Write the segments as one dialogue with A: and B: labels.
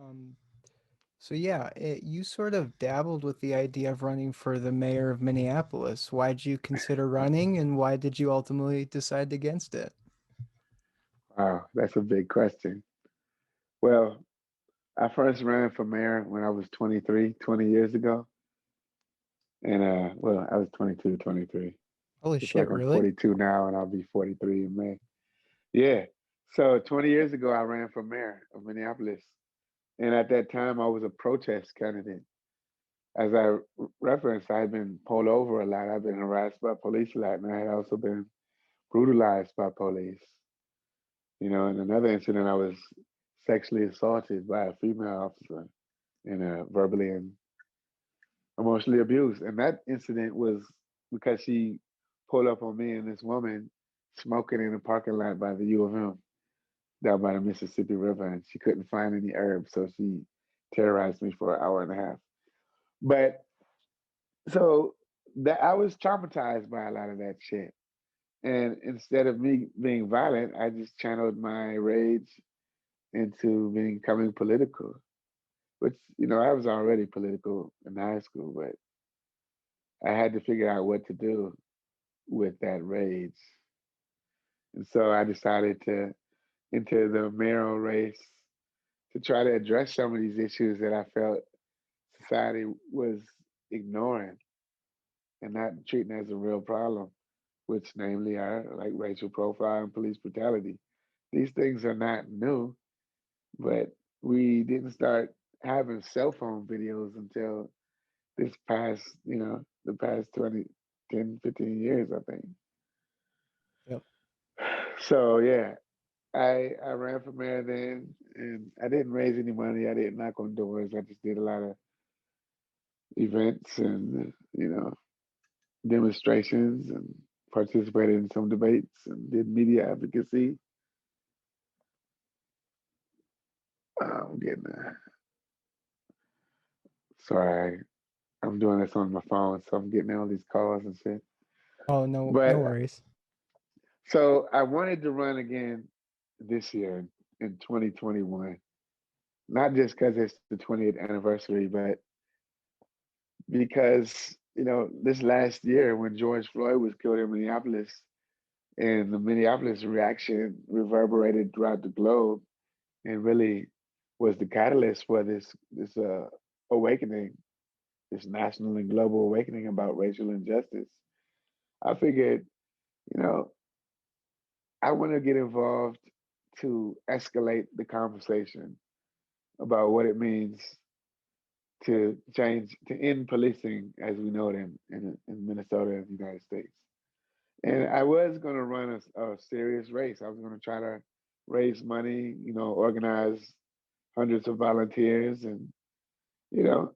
A: Um, so yeah, you sort of dabbled with the idea of running for the mayor of Minneapolis. Why did you consider running, and why did you ultimately decide against it?
B: Wow, that's a big question. Well, I first ran for mayor when I was 23, 20 years ago. And well, I was 22, 23.
A: Holy
B: It's
A: shit,
B: like I'm
A: really?
B: 42 now and I'll be 43 in May. Yeah. So 20 years ago, I ran for mayor of Minneapolis. And at that time, I was a protest candidate. As I referenced, I had been pulled over a lot. I've been harassed by police a lot, and I had also been brutalized by police. In another incident, I was sexually assaulted by a female officer and verbally and emotionally abused. And that incident was because she pulled up on me and this woman smoking in a parking lot by the U of M down by the Mississippi River, and she couldn't find any herbs, so she terrorized me for an hour and a half. But so that I was traumatized by a lot of that shit. And instead of me being violent, I just channeled my rage into becoming political, which, I was already political in high school, but I had to figure out what to do with that rage. And so I decided to enter the mayoral race to try to address some of these issues that I felt society was ignoring and not treating as a real problem, which namely are like racial profile and police brutality. These things are not new, but we didn't start having cell phone videos until this past, the past 20, 10, 15 years, I think.
A: Yep.
B: So yeah, I ran for mayor then, and I didn't raise any money. I didn't knock on doors. I just did a lot of events and demonstrations and participated in some debates and did media advocacy. I'm getting sorry, I'm doing this on my phone, so I'm getting all these calls and shit.
A: Oh, no, no
B: But
A: worries.
B: so I wanted to run again this year in 2021, not just because it's the 20th anniversary, but because this last year when George Floyd was killed in Minneapolis, and the Minneapolis reaction reverberated throughout the globe, and really was the catalyst for this awakening, this national and global awakening about racial injustice. I figured, you know, I want to get involved to escalate the conversation about what it means to end policing as we know it in Minnesota and the United States. And I was going to run a serious race. I was going to try to raise money, organize hundreds of volunteers and, you know,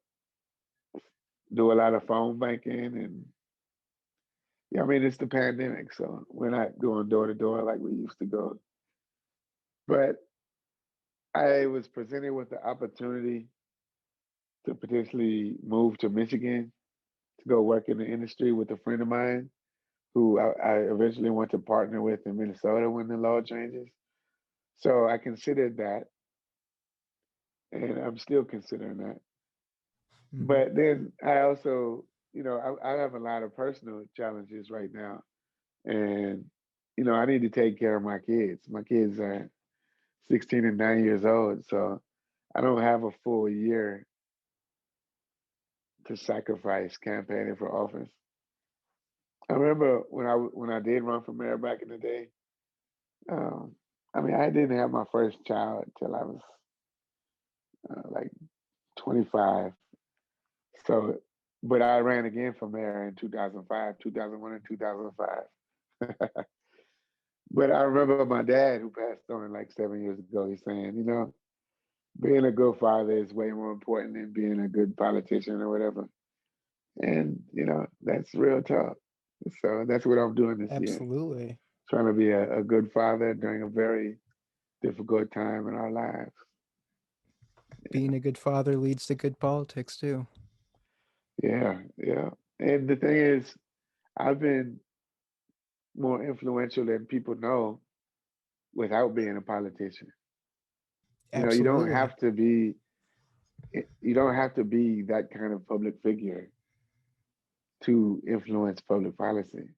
B: do a lot of phone banking. And yeah, I mean, it's the pandemic, so we're not going door to door like we used to go. But I was presented with the opportunity to potentially move to Michigan to go work in the industry with a friend of mine who I eventually want to partner with in Minnesota when the law changes. So I considered that, and I'm still considering that.
A: Mhm.
B: But then I also, I have a lot of personal challenges right now, and I need to take care of my kids. My kids are 16 and 9 years old, so I don't have a full year to sacrifice campaigning for office. I remember when I did run for mayor back in the day. Um, I mean, I didn't have my first child till I was like 25. So, but I ran again for mayor in 2005, 2001, and 2005. But I remember my dad, who passed on like 7 years ago, he's saying, being a good father is way more important than being a good politician or whatever. And, that's real talk. So that's what I'm doing this year,
A: Absolutely.
B: trying to be a good father during a very difficult time in our lives.
A: Being a good father leads to good politics too.
B: Yeah, yeah. And the thing is, I've been more influential than people know without being a politician. You don't
A: Absolutely.
B: have to be You don't have to be that kind of public figure to influence public policy.